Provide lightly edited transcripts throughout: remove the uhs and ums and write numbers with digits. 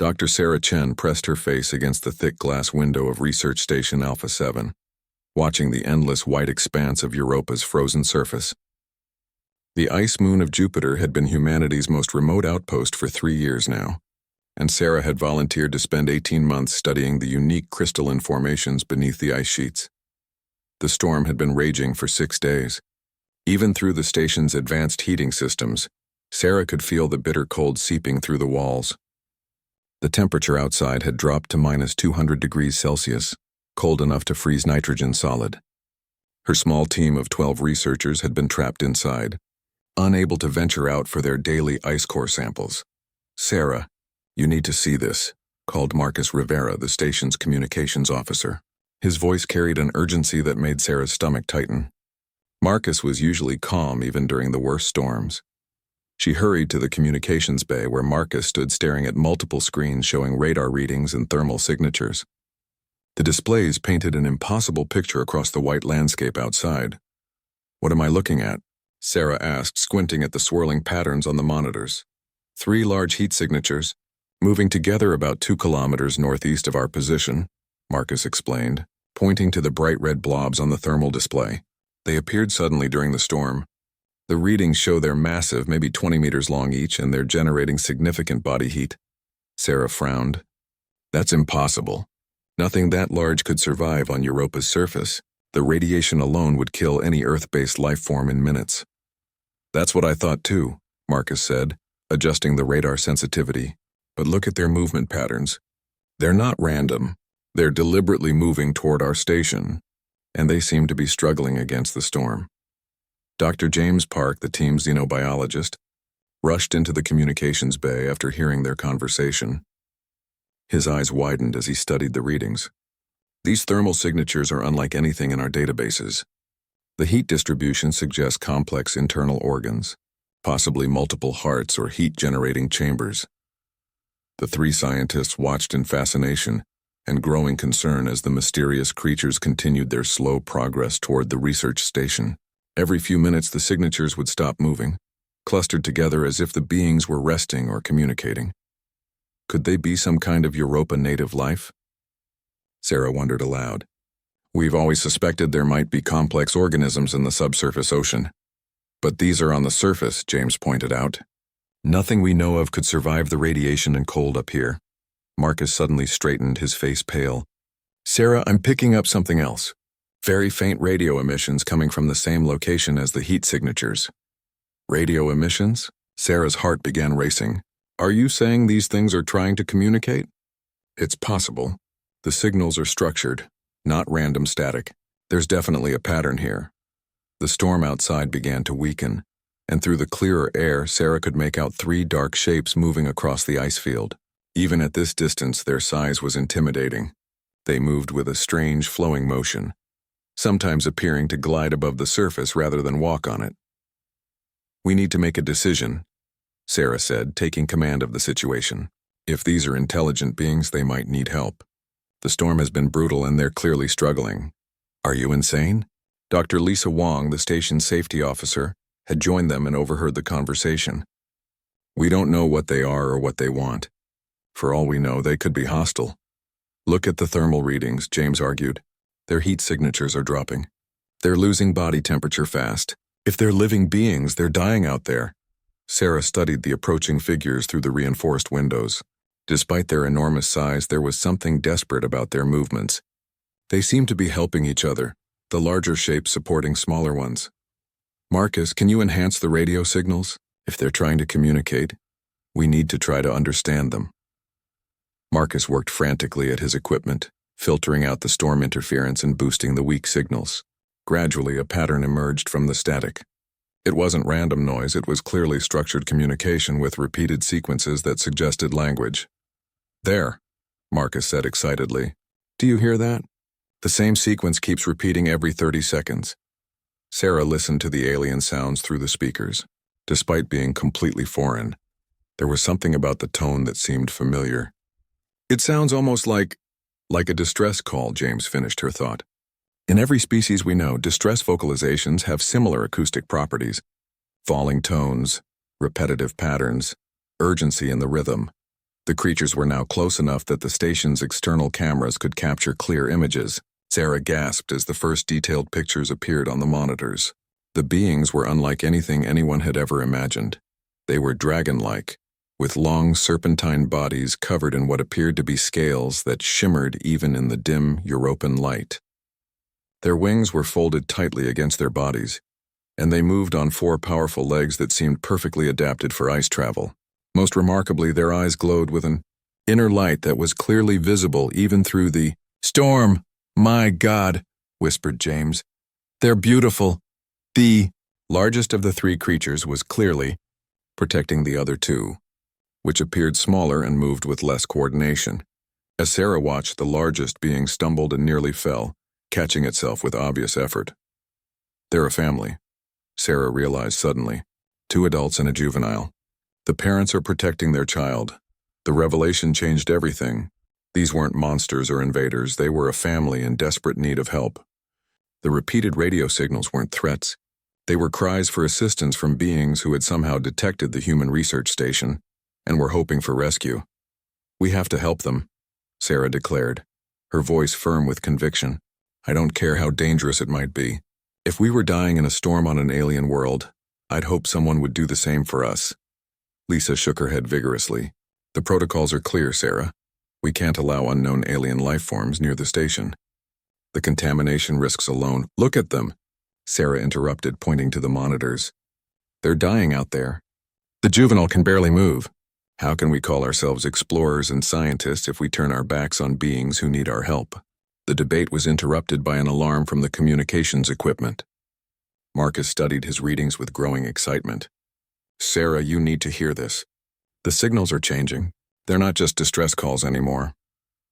Dr. Sarah Chen pressed her face against the thick glass window of Research Station Alpha 7, watching the endless white expanse of Europa's frozen surface. The ice moon of Jupiter had been humanity's most remote outpost for 3 years now, and Sarah had volunteered to spend 18 months studying the unique crystalline formations beneath the ice sheets. The storm had been raging for 6 days. Even through the station's advanced heating systems, Sarah could feel the bitter cold seeping through the walls. The temperature outside had dropped to minus 200 degrees Celsius, cold enough to freeze nitrogen solid. Her small team of 12 researchers had been trapped inside, unable to venture out for their daily ice core samples. "Sarah, you need to see this," called Marcus Rivera, the station's communications officer. His voice carried an urgency that made Sarah's stomach tighten. Marcus was usually calm even during the worst storms. She hurried to the communications bay where Marcus stood staring at multiple screens showing radar readings and thermal signatures. The displays painted an impossible picture across the white landscape outside. "What am I looking at?" Sarah asked, squinting at the swirling patterns on the monitors. 3 large heat signatures, moving together about 2 kilometers northeast of our position," Marcus explained, pointing to the bright red blobs on the thermal display. "They appeared suddenly during the storm. The readings show they're massive, maybe 20 meters long each, and they're generating significant body heat." Sarah frowned. "That's impossible. Nothing that large could survive on Europa's surface. The radiation alone would kill any Earth-based life form in minutes." "That's what I thought too," Marcus said, adjusting the radar sensitivity. "But look at their movement patterns. They're not random. They're deliberately moving toward our station, and they seem to be struggling against the storm." Dr. James Park, the team's xenobiologist, rushed into the communications bay after hearing their conversation. His eyes widened as he studied the readings. "These thermal signatures are unlike anything in our databases. The heat distribution suggests complex internal organs, possibly multiple hearts or heat-generating chambers." The 3 scientists watched in fascination and growing concern as the mysterious creatures continued their slow progress toward the research station. Every few minutes the signatures would stop moving, clustered together as if the beings were resting or communicating. Could they be some kind of Europa native life? Sarah wondered aloud. "We've always suspected there might be complex organisms in the subsurface ocean. But these are on the surface," James pointed out. "Nothing we know of could survive the radiation and cold up here." Marcus suddenly straightened, his face pale. "Sarah, I'm picking up something else. Very faint radio emissions coming from the same location as the heat signatures." "Radio emissions?" Sarah's heart began racing. "Are you saying these things are trying to communicate?" "It's possible. The signals are structured, not random static. There's definitely a pattern here." The storm outside began to weaken, and through the clearer air, Sarah could make out 3 dark shapes moving across the ice field. Even at this distance, their size was intimidating. They moved with a strange, flowing motion, sometimes appearing to glide above the surface rather than walk on it. "We need to make a decision," Sarah said, taking command of the situation. "If these are intelligent beings, they might need help. The storm has been brutal and they're clearly struggling." "Are you insane?" Dr. Lisa Wong, the station's safety officer, had joined them and overheard the conversation. "We don't know what they are or what they want. For all we know, they could be hostile." "Look at the thermal readings," James argued. "Their heat signatures are dropping. They're losing body temperature fast. If they're living beings, they're dying out there." Sarah studied the approaching figures through the reinforced windows. Despite their enormous size, there was something desperate about their movements. They seemed to be helping each other, the larger shapes supporting smaller ones. "Marcus, can you enhance the radio signals? If they're trying to communicate, we need to try to understand them." Marcus worked frantically at his equipment, filtering out the storm interference and boosting the weak signals. Gradually, a pattern emerged from the static. It wasn't random noise, it was clearly structured communication with repeated sequences that suggested language. "There," Marcus said excitedly. "Do you hear that? The same sequence keeps repeating every 30 seconds. Sarah listened to the alien sounds through the speakers. Despite being completely foreign, there was something about the tone that seemed familiar. "It sounds almost like a distress call," James finished her thought. "In every species we know, distress vocalizations have similar acoustic properties. Falling tones, repetitive patterns, urgency in the rhythm. The creatures were now close enough that the station's external cameras could capture clear images. Sarah gasped as the first detailed pictures appeared on the monitors. The beings were unlike anything anyone had ever imagined. They were dragon-like, with long serpentine bodies covered in what appeared to be scales that shimmered even in the dim European light. Their wings were folded tightly against their bodies, and they moved on 4 powerful legs that seemed perfectly adapted for ice travel. Most remarkably, their eyes glowed with an inner light that was clearly visible even through the storm. "My God," whispered James. "They're beautiful." The largest of the 3 creatures was clearly protecting the other 2, which appeared smaller and moved with less coordination. As Sarah watched, the largest being stumbled and nearly fell, catching itself with obvious effort. They're a family, Sarah realized suddenly. 2 adults and a juvenile. The parents are protecting their child. The revelation changed everything. These weren't monsters or invaders, they were a family in desperate need of help. The repeated radio signals weren't threats. They were cries for assistance from beings who had somehow detected the human research station and were hoping for rescue. "We have to help them," Sarah declared, her voice firm with conviction. "I don't care how dangerous it might be. If we were dying in a storm on an alien world, I'd hope someone would do the same for us." Lisa shook her head vigorously. "The protocols are clear, Sarah. We can't allow unknown alien life forms near the station. The contamination risks alone—" "Look at them," Sarah interrupted, pointing to the monitors. "They're dying out there. The juvenile can barely move. How can we call ourselves explorers and scientists if we turn our backs on beings who need our help?" The debate was interrupted by an alarm from the communications equipment. Marcus studied his readings with growing excitement. "Sarah, you need to hear this. The signals are changing. They're not just distress calls anymore."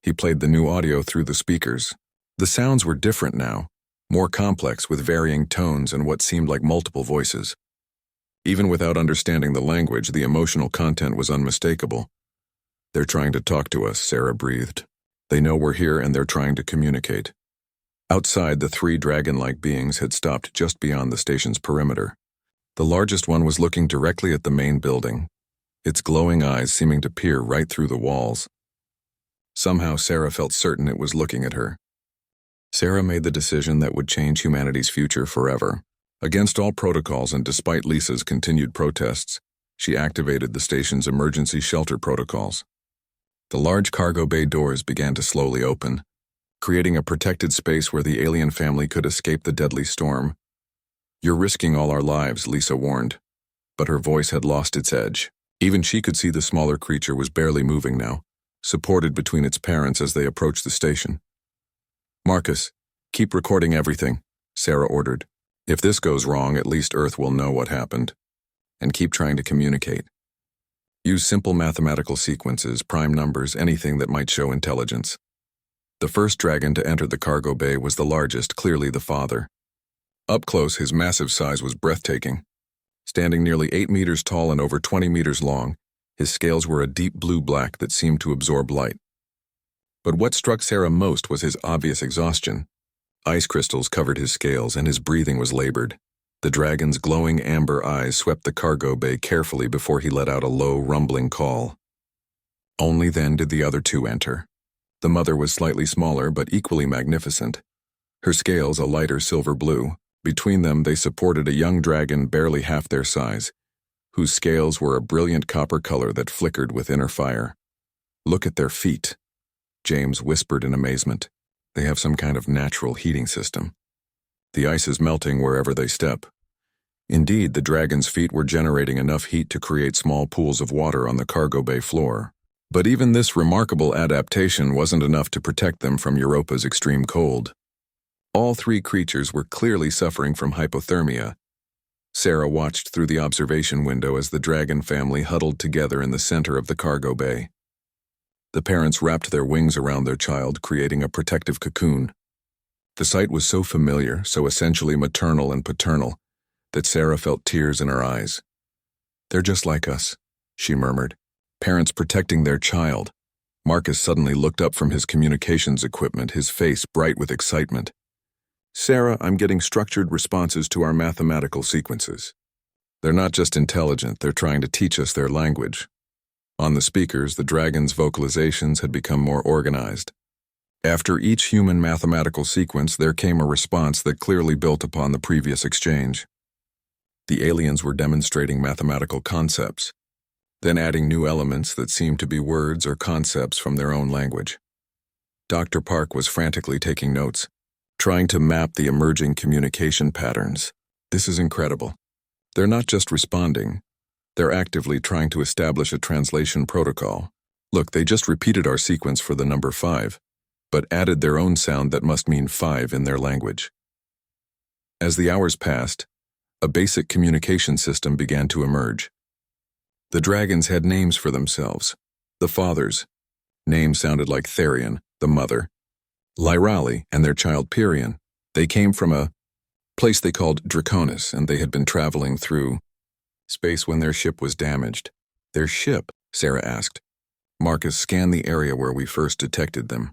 He played the new audio through the speakers. The sounds were different now, more complex with varying tones and what seemed like multiple voices. Even without understanding the language, the emotional content was unmistakable. "They're trying to talk to us," Sarah breathed. "They know we're here and they're trying to communicate." Outside, the 3 dragon-like beings had stopped just beyond the station's perimeter. The largest one was looking directly at the main building, its glowing eyes seeming to peer right through the walls. Somehow, Sarah felt certain it was looking at her. Sarah made the decision that would change humanity's future forever. Against all protocols and despite Lisa's continued protests, she activated the station's emergency shelter protocols. The large cargo bay doors began to slowly open, creating a protected space where the alien family could escape the deadly storm. "You're risking all our lives," Lisa warned, but her voice had lost its edge. Even she could see the smaller creature was barely moving now, supported between its parents as they approached the station. "Marcus, keep recording everything," Sarah ordered. "If this goes wrong, at least Earth will know what happened. And keep trying to communicate. Use simple mathematical sequences, prime numbers, anything that might show intelligence." The first dragon to enter the cargo bay was the largest, clearly the father. Up close, his massive size was breathtaking. Standing nearly 8 meters tall and over 20 meters long, his scales were a deep blue-black that seemed to absorb light. But what struck Sarah most was his obvious exhaustion. Ice crystals covered his scales and his breathing was labored. The dragon's glowing amber eyes swept the cargo bay carefully before he let out a low, rumbling call. Only then did the other 2 enter. The mother was slightly smaller but equally magnificent. Her scales a lighter silver blue. Between them they supported a young dragon barely half their size, whose scales were a brilliant copper color that flickered with inner fire. "Look at their feet," James whispered in amazement. "They have some kind of natural heating system. The ice is melting wherever they step." Indeed, the dragon's feet were generating enough heat to create small pools of water on the cargo bay floor. But even this remarkable adaptation wasn't enough to protect them from Europa's extreme cold. All 3 creatures were clearly suffering from hypothermia. Sarah watched through the observation window as the dragon family huddled together in the center of the cargo bay. The parents wrapped their wings around their child, creating a protective cocoon. The sight was so familiar, so essentially maternal and paternal, that Sarah felt tears in her eyes. "They're just like us," she murmured. "Parents protecting their child." Marcus suddenly looked up from his communications equipment, his face bright with excitement. "Sarah, I'm getting structured responses to our mathematical sequences. They're not just intelligent, they're trying to teach us their language." On the speakers, the dragon's vocalizations had become more organized. After each human mathematical sequence, there came a response that clearly built upon the previous exchange. The aliens were demonstrating mathematical concepts, then adding new elements that seemed to be words or concepts from their own language. Dr. Park was frantically taking notes, trying to map the emerging communication patterns. This is incredible. They're not just responding, they're actively trying to establish a translation protocol. Look, they just repeated our sequence for the number 5, but added their own sound that must mean 5 in their language. As the hours passed, a basic communication system began to emerge. The dragons had names for themselves. The fathers' name sounded like Therion, the mother, Lyrali, and their child Pyrion. They came from a place they called Draconis, and they had been traveling through space when their ship was damaged. Their ship? Sarah asked. Marcus, scan the area where we first detected them.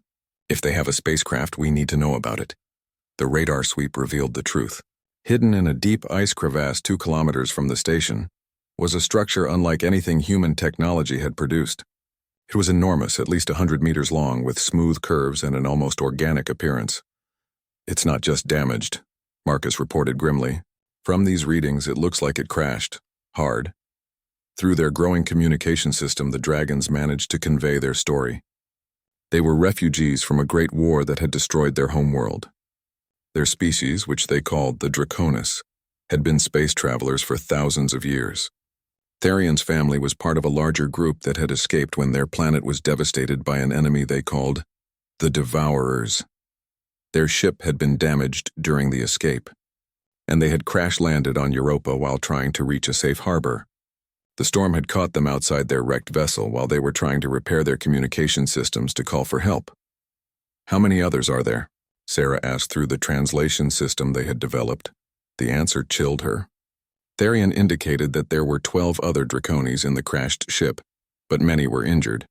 If they have a spacecraft, we need to know about it. The radar sweep revealed the truth. Hidden in a deep ice crevasse 2 kilometers from the station was a structure unlike anything human technology had produced. It was enormous, at least 100 meters long, with smooth curves and an almost organic appearance. It's not just damaged, Marcus reported grimly. From these readings, it looks like it crashed, hard. Through their growing communication system, the dragons managed to convey their story. They were refugees from a great war that had destroyed their homeworld. Their species, which they called the Draconis, had been space travelers for thousands of years. Therion's family was part of a larger group that had escaped when their planet was devastated by an enemy they called the Devourers. Their ship had been damaged during the escape, and they had crash-landed on Europa while trying to reach a safe harbor. The storm had caught them outside their wrecked vessel while they were trying to repair their communication systems to call for help. How many others are there? Sarah asked through the translation system they had developed. The answer chilled her. Therion indicated that there were 12 other Draconis in the crashed ship, but many were injured.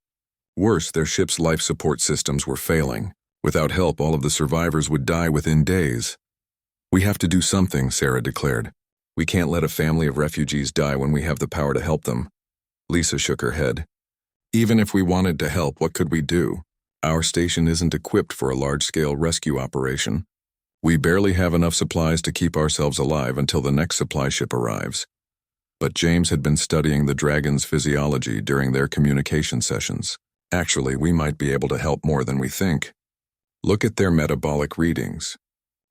Worse, their ship's life support systems were failing. Without help, all of the survivors would die within days. We have to do something, Sarah declared. We can't let a family of refugees die when we have the power to help them. Lisa shook her head. Even if we wanted to help, what could we do? Our station isn't equipped for a large-scale rescue operation. We barely have enough supplies to keep ourselves alive until the next supply ship arrives. But James had been studying the dragon's physiology during their communication sessions. Actually, we might be able to help more than we think. Look at their metabolic readings.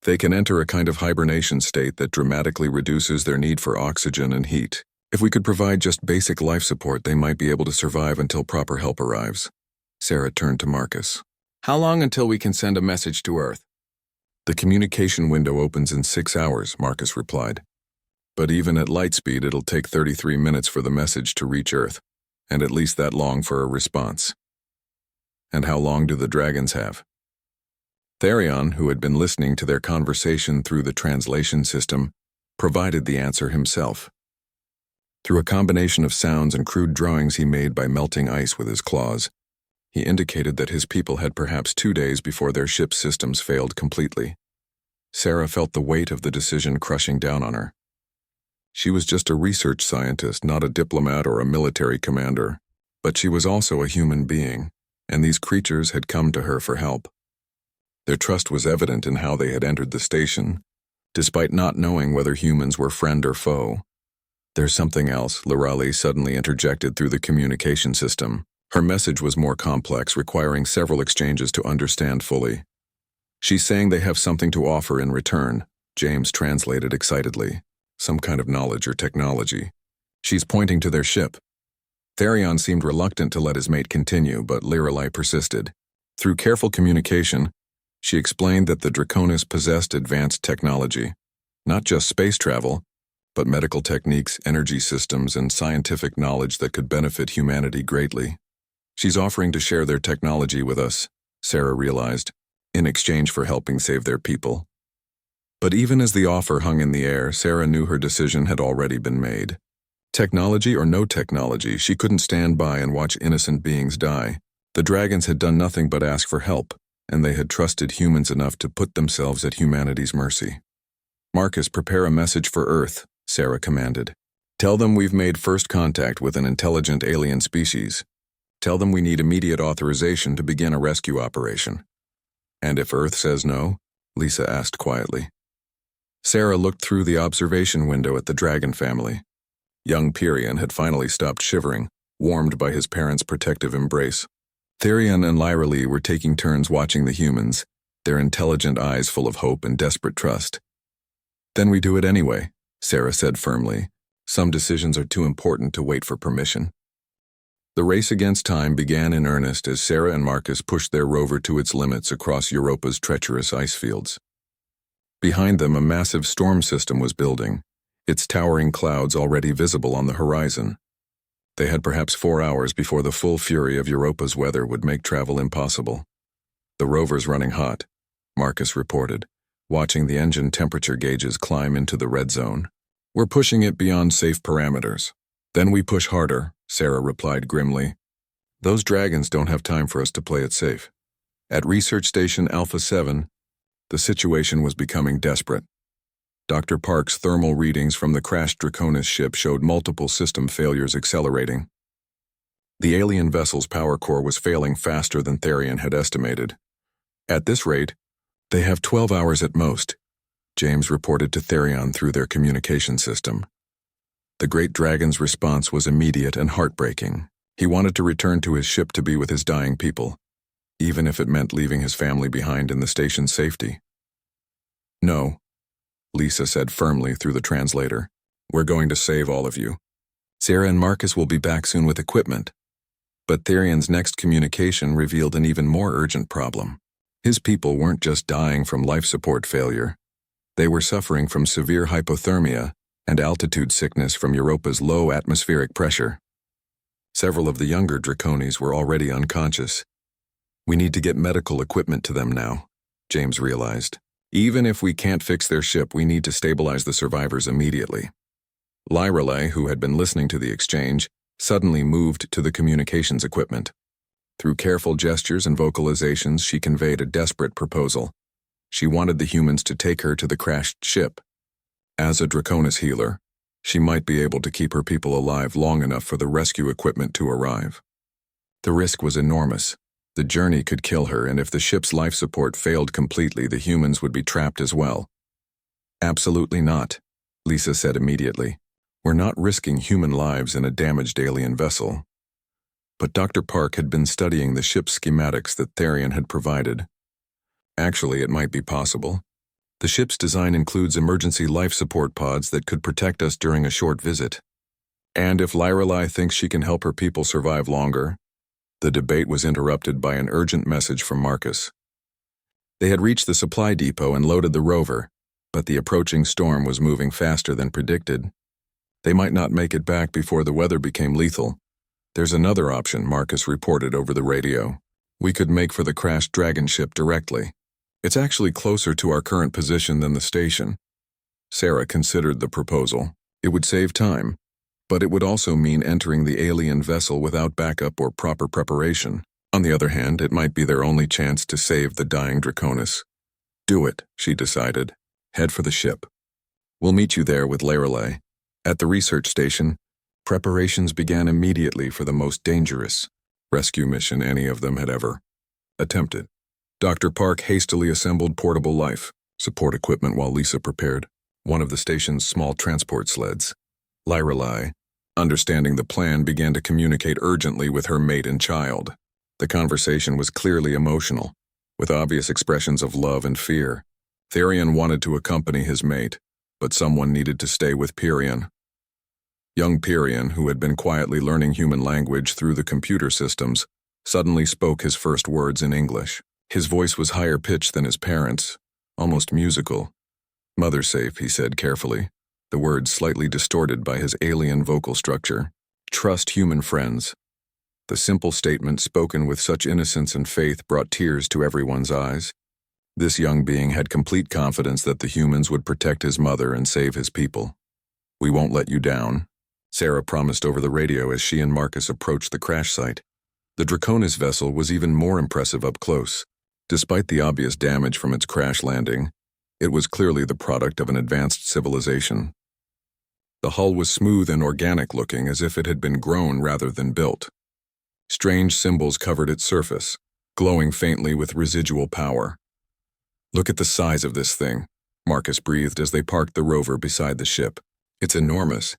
They can enter a kind of hibernation state that dramatically reduces their need for oxygen and heat. If we could provide just basic life support, they might be able to survive until proper help arrives. Sarah turned to Marcus. How long until we can send a message to Earth? The communication window opens in 6 hours, Marcus replied. But even at light speed, it'll take 33 minutes for the message to reach Earth, and at least that long for a response. And how long do the dragons have? Therion, who had been listening to their conversation through the translation system, provided the answer himself. Through a combination of sounds and crude drawings he made by melting ice with his claws, he indicated that his people had perhaps 2 days before their ship's systems failed completely. Sarah felt the weight of the decision crushing down on her. She was just a research scientist, not a diplomat or a military commander, but she was also a human being, and these creatures had come to her for help. Their trust was evident in how they had entered the station, despite not knowing whether humans were friend or foe. There's something else, Lyrali suddenly interjected through the communication system. Her message was more complex, requiring several exchanges to understand fully. She's saying they have something to offer in return, James translated excitedly. Some kind of knowledge or technology. She's pointing to their ship. Therion seemed reluctant to let his mate continue, but Lyrali persisted. Through careful communication, she explained that the Draconis possessed advanced technology, not just space travel, but medical techniques, energy systems, and scientific knowledge that could benefit humanity greatly. She's offering to share their technology with us, Sarah realized, in exchange for helping save their people. But even as the offer hung in the air, Sarah knew her decision had already been made. Technology or no technology, she couldn't stand by and watch innocent beings die. The dragons had done nothing but ask for help, and they had trusted humans enough to put themselves at humanity's mercy. Marcus, prepare a message for Earth, Sarah commanded. Tell them we've made first contact with an intelligent alien species. Tell them we need immediate authorization to begin a rescue operation. And if Earth says no? Lisa asked quietly. Sarah looked through the observation window at the dragon family. Young Pyrian had finally stopped shivering, warmed by his parents' protective embrace. Therion and Lyra Lee were taking turns watching the humans, their intelligent eyes full of hope and desperate trust. Then we do it anyway, Sarah said firmly. Some decisions are too important to wait for permission. The race against time began in earnest as Sarah and Marcus pushed their rover to its limits across Europa's treacherous ice fields. Behind them, a massive storm system was building, its towering clouds already visible on the horizon. They had perhaps 4 hours before the full fury of Europa's weather would make travel impossible. The rover's running hot, Marcus reported, watching the engine temperature gauges climb into the red zone. We're pushing it beyond safe parameters. Then we push harder, Sarah replied grimly. Those dragons don't have time for us to play it safe. At Research Station Alpha 7, the situation was becoming desperate. Dr. Park's thermal readings from the crashed Draconis ship showed multiple system failures accelerating. The alien vessel's power core was failing faster than Therion had estimated. At this rate, they have 12 hours at most, James reported to Therion through their communication system. The great dragon's response was immediate and heartbreaking. He wanted to return to his ship to be with his dying people, even if it meant leaving his family behind in the station's safety. No, Lisa said firmly through the translator. We're going to save all of you. Sarah and Marcus will be back soon with equipment. But Therion's next communication revealed an even more urgent problem. His people weren't just dying from life support failure. They were suffering from severe hypothermia and altitude sickness from Europa's low atmospheric pressure. Several of the younger Draconis were already unconscious. We need to get medical equipment to them now, James realized. Even if we can't fix their ship, we need to stabilize the survivors immediately. Lyra, who had been listening to the exchange, suddenly moved to the communications equipment. Through careful gestures and vocalizations, she conveyed a desperate proposal. She wanted the humans to take her to the crashed ship. As a Draconis healer, she might be able to keep her people alive long enough for the rescue equipment to arrive. The risk was enormous. The journey could kill her, and if the ship's life support failed completely, the humans would be trapped as well. Absolutely not, Lisa said immediately. We're not risking human lives in a damaged alien vessel. But Dr. Park had been studying the ship's schematics that Therion had provided. Actually, it might be possible. The ship's design includes emergency life support pods that could protect us during a short visit. And if Lyra thinks she can help her people survive longer. The debate was interrupted by an urgent message from Marcus. They had reached the supply depot and loaded the rover, but the approaching storm was moving faster than predicted. They might not make it back before the weather became lethal. There's another option, Marcus reported over the radio. We could make for the crashed dragon ship directly. It's actually closer to our current position than the station. Sarah considered the proposal. It would save time, but it would also mean entering the alien vessel without backup or proper preparation. On the other hand, it might be their only chance to save the dying Draconis. Do it, she decided. Head for the ship. We'll meet you there with Lorelei. At the research station, preparations began immediately for the most dangerous rescue mission any of them had ever attempted. Dr. Park hastily assembled portable life support equipment while Lisa prepared one of the station's small transport sleds. Lyra, understanding the plan, began to communicate urgently with her mate and child. The conversation was clearly emotional, with obvious expressions of love and fear. Therion wanted to accompany his mate, but someone needed to stay with Pyrian. Young Pyrian, who had been quietly learning human language through the computer systems, suddenly spoke his first words in English. His voice was higher pitched than his parents', almost musical. "Mother safe," he said carefully, the words slightly distorted by his alien vocal structure. "Trust human friends." The simple statement, spoken with such innocence and faith, brought tears to everyone's eyes. This young being had complete confidence that the humans would protect his mother and save his people. "We won't let you down," Sarah promised over the radio as she and Marcus approached the crash site. The Draconis vessel was even more impressive up close. Despite the obvious damage from its crash landing, it was clearly the product of an advanced civilization. The hull was smooth and organic looking, as if it had been grown rather than built. Strange symbols covered its surface, glowing faintly with residual power. "Look at the size of this thing," Marcus breathed as they parked the rover beside the ship. "It's enormous.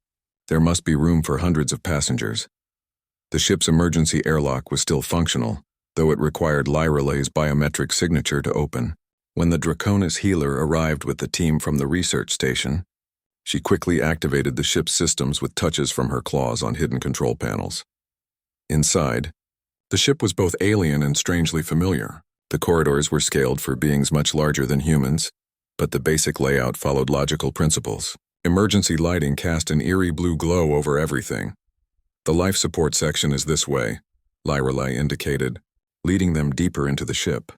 There must be room for hundreds of passengers." The ship's emergency airlock was still functional, though it required Lyralay's biometric signature to open. When the Draconis healer arrived with the team from the research station, she quickly activated the ship's systems with touches from her claws on hidden control panels. Inside, the ship was both alien and strangely familiar. The corridors were scaled for beings much larger than humans, but the basic layout followed logical principles. Emergency lighting cast an eerie blue glow over everything. "The life support section is this way," Lyralay indicated, leading them deeper into the ship.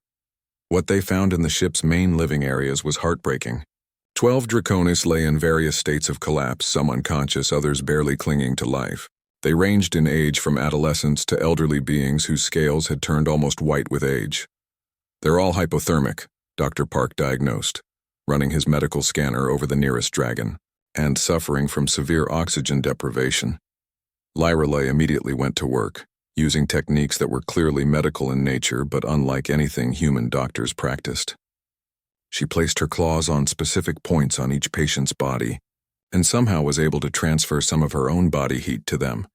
What they found in the ship's main living areas was heartbreaking. 12 Draconis lay in various states of collapse, some unconscious, others barely clinging to life. They ranged in age from adolescents to elderly beings whose scales had turned almost white with age. "They're all hypothermic," Dr. Park diagnosed, running his medical scanner over the nearest dragon, "and suffering from severe oxygen deprivation." Lyralay immediately went to work, using techniques that were clearly medical in nature but unlike anything human doctors practiced. She placed her claws on specific points on each patient's body, and somehow was able to transfer some of her own body heat to them.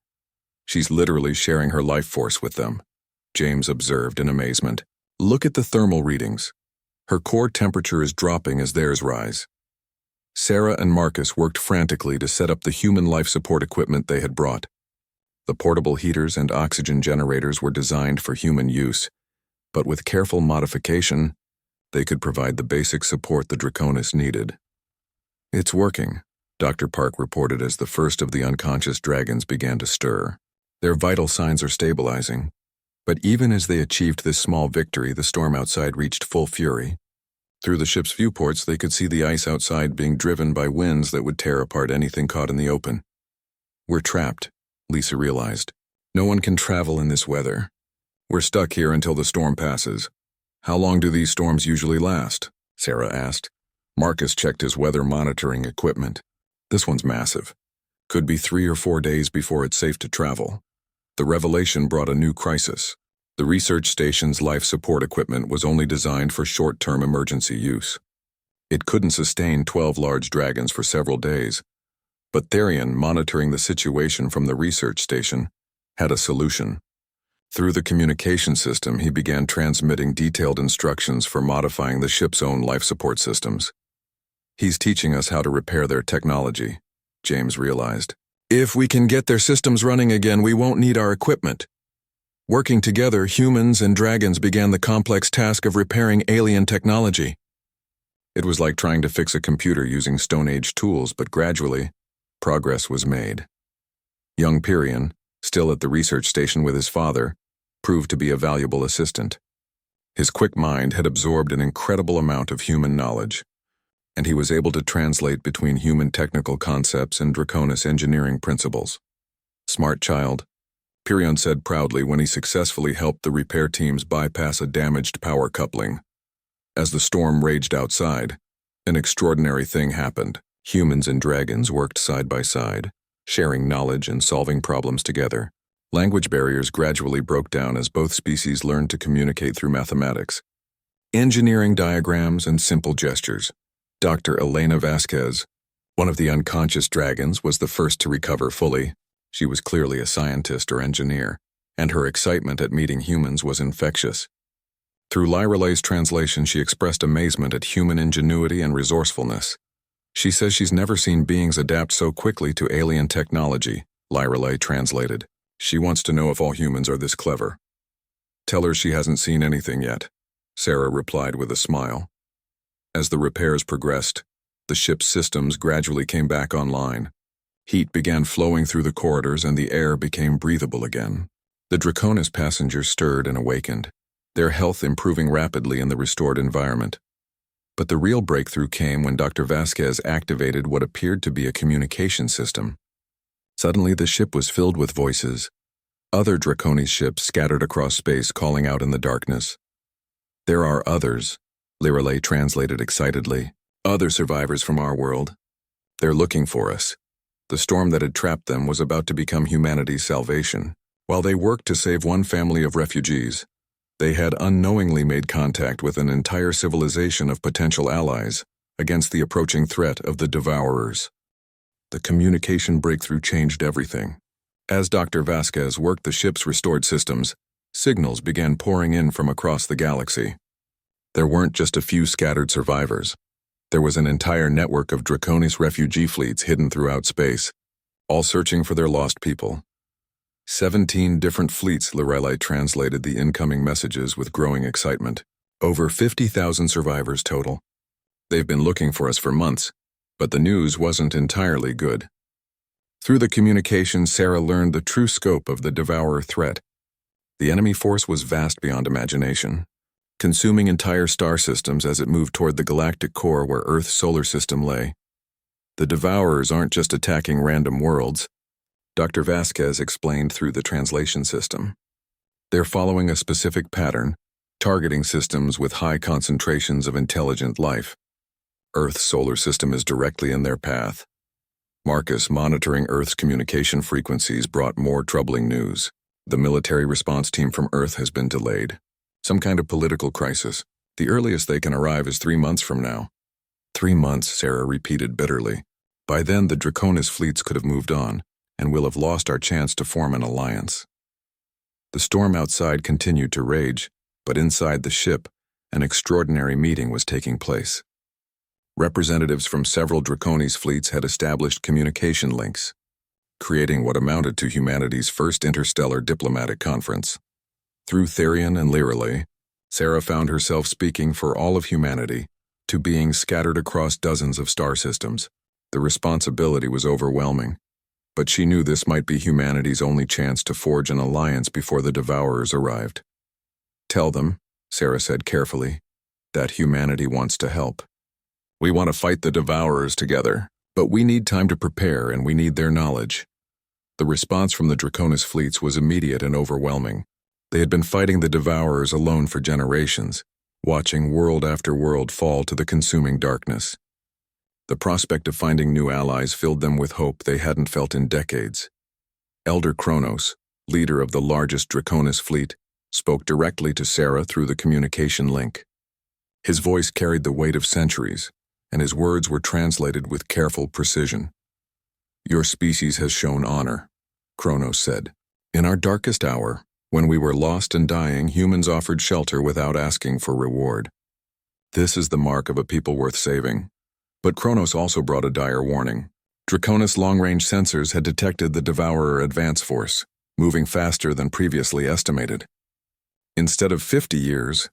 "She's literally sharing her life force with them," James observed in amazement. "Look at the thermal readings. Her core temperature is dropping as theirs rise." Sarah and Marcus worked frantically to set up the human life support equipment they had brought. The portable heaters and oxygen generators were designed for human use, but with careful modification, they could provide the basic support the Draconis needed. "It's working," Dr. Park reported as the first of the unconscious dragons began to stir. "Their vital signs are stabilizing." But even as they achieved this small victory, the storm outside reached full fury. Through the ship's viewports, they could see the ice outside being driven by winds that would tear apart anything caught in the open. "We're trapped," Lisa realized. "No one can travel in this weather. We're stuck here until the storm passes." "How long do these storms usually last?" Sarah asked. Marcus checked his weather monitoring equipment. "This one's massive. Could be 3 or 4 days before it's safe to travel." The revelation brought a new crisis. The research station's life support equipment was only designed for short-term emergency use. It couldn't sustain 12 large dragons for several days. But Therion, monitoring the situation from the research station, had a solution. Through the communication system, he began transmitting detailed instructions for modifying the ship's own life support systems. "He's teaching us how to repair their technology," James realized. "If we can get their systems running again, we won't need our equipment." Working together, humans and dragons began the complex task of repairing alien technology. It was like trying to fix a computer using Stone Age tools, but gradually, progress was made. Young Pyrion, still at the research station with his father, proved to be a valuable assistant. His quick mind had absorbed an incredible amount of human knowledge, and he was able to translate between human technical concepts and Draconis engineering principles. "Smart child," Pyrion said proudly when he successfully helped the repair teams bypass a damaged power coupling. As the storm raged outside, an extraordinary thing happened. Humans and dragons worked side by side, sharing knowledge and solving problems together. Language barriers gradually broke down as both species learned to communicate through mathematics, engineering diagrams, and simple gestures. Dr. Elena Vasquez, one of the unconscious dragons, was the first to recover fully. She was clearly a scientist or engineer, and her excitement at meeting humans was infectious. Through Lyralay's translation, she expressed amazement at human ingenuity and resourcefulness. "She says she's never seen beings adapt so quickly to alien technology," Lyralay translated. "She wants to know if all humans are this clever." "Tell her she hasn't seen anything yet," Sarah replied with a smile. As the repairs progressed, the ship's systems gradually came back online. Heat began flowing through the corridors and the air became breathable again. The Draconis passengers stirred and awakened, their health improving rapidly in the restored environment. But the real breakthrough came when Dr. Vasquez activated what appeared to be a communication system. Suddenly the ship was filled with voices. Other Draconis ships scattered across space calling out in the darkness. "There are others," Lyralay translated excitedly. "Other survivors from our world. They're looking for us." The storm that had trapped them was about to become humanity's salvation. While they worked to save one family of refugees, they had unknowingly made contact with an entire civilization of potential allies against the approaching threat of the Devourers. The communication breakthrough changed everything. As Dr. Vasquez worked the ship's restored systems, signals began pouring in from across the galaxy. There weren't just a few scattered survivors. There was an entire network of Draconis refugee fleets hidden throughout space, all searching for their lost people. 17 different fleets, Lorelei translated the incoming messages with growing excitement. Over 50,000 survivors total. They've been looking for us for months, but the news wasn't entirely good. Through the communication, Sarah learned the true scope of the Devourer threat. The enemy force was vast beyond imagination, consuming entire star systems as it moved toward the galactic core where Earth's solar system lay. The Devourers aren't just attacking random worlds, Dr. Vasquez explained through the translation system. They're following a specific pattern, targeting systems with high concentrations of intelligent life. Earth's solar system is directly in their path. Marcus monitoring Earth's communication frequencies brought more troubling news. The military response team from Earth has been delayed. Some kind of political crisis. The earliest they can arrive is 3 months from now. 3 months, Sarah repeated bitterly. By then, the Draconis fleets could have moved on, and we'll have lost our chance to form an alliance. The storm outside continued to rage, but inside the ship, an extraordinary meeting was taking place. Representatives from several Draconis fleets had established communication links, creating what amounted to humanity's first interstellar diplomatic conference. Through Therion and Lorelei, Sarah found herself speaking for all of humanity, to beings scattered across dozens of star systems. The responsibility was overwhelming, but she knew this might be humanity's only chance to forge an alliance before the Devourers arrived. Tell them, Sarah said carefully, that humanity wants to help. We want to fight the Devourers together, but we need time to prepare and we need their knowledge. The response from the Draconis fleets was immediate and overwhelming. They had been fighting the Devourers alone for generations, watching world after world fall to the consuming darkness. The prospect of finding new allies filled them with hope they hadn't felt in decades. Elder Kronos, leader of the largest Draconis fleet, spoke directly to Sarah through the communication link. His voice carried the weight of centuries, and his words were translated with careful precision. Your species has shown honor, Kronos said. In our darkest hour, when we were lost and dying, humans offered shelter without asking for reward. This is the mark of a people worth saving. But Kronos also brought a dire warning. Draconis long-range sensors had detected the Devourer advance force, moving faster than previously estimated. Instead of 50 years,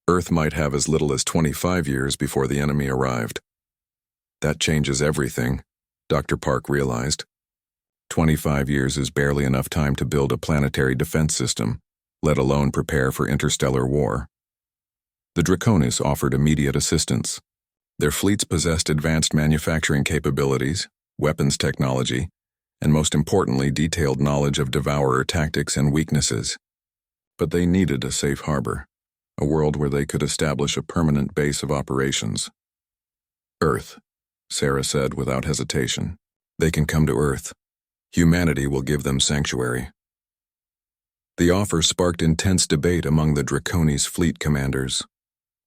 Earth might have as little as 25 years before the enemy arrived. That changes everything, Dr. Park realized. 25 years is barely enough time to build a planetary defense system, let alone prepare for interstellar war. The Draconis offered immediate assistance. Their fleets possessed advanced manufacturing capabilities, weapons technology, and most importantly, detailed knowledge of Devourer tactics and weaknesses. But they needed a safe harbor, a world where they could establish a permanent base of operations. Earth, Sarah said without hesitation. They can come to Earth. Humanity will give them sanctuary. The offer sparked intense debate among the Draconis fleet commanders.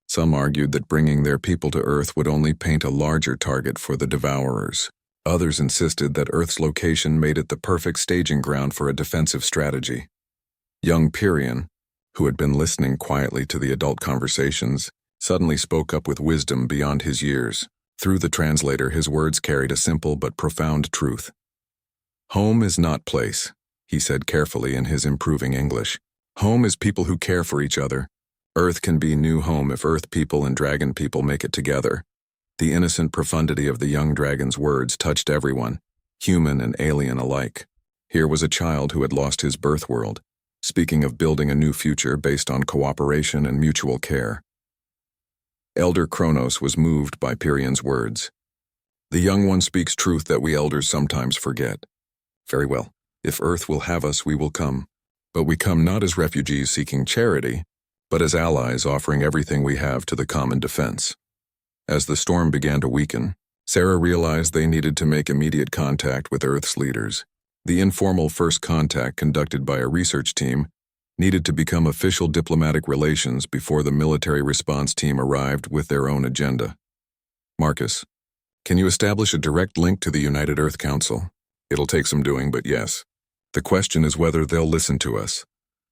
Some argued that bringing their people to Earth would only paint a larger target for the Devourers. Others insisted that Earth's location made it the perfect staging ground for a defensive strategy. Young Pyrion, who had been listening quietly to the adult conversations, suddenly spoke up with wisdom beyond his years. Through the translator, his words carried a simple but profound truth. Home is not place, he said carefully in his improving English. Home is people who care for each other. Earth can be new home if Earth people and Dragon people make it together. The innocent profundity of the young dragon's words touched everyone, human and alien alike. Here was a child who had lost his birth world, speaking of building a new future based on cooperation and mutual care. Elder Kronos was moved by Pyrion's words. The young one speaks truth that we elders sometimes forget. Very well. If Earth will have us, we will come. But we come not as refugees seeking charity, but as allies offering everything we have to the common defense. As the storm began to weaken, Sarah realized they needed to make immediate contact with Earth's leaders. The informal first contact conducted by a research team needed to become official diplomatic relations before the military response team arrived with their own agenda. Marcus, can you establish a direct link to the United Earth Council? It'll take some doing, but yes. The question is whether they'll listen to us.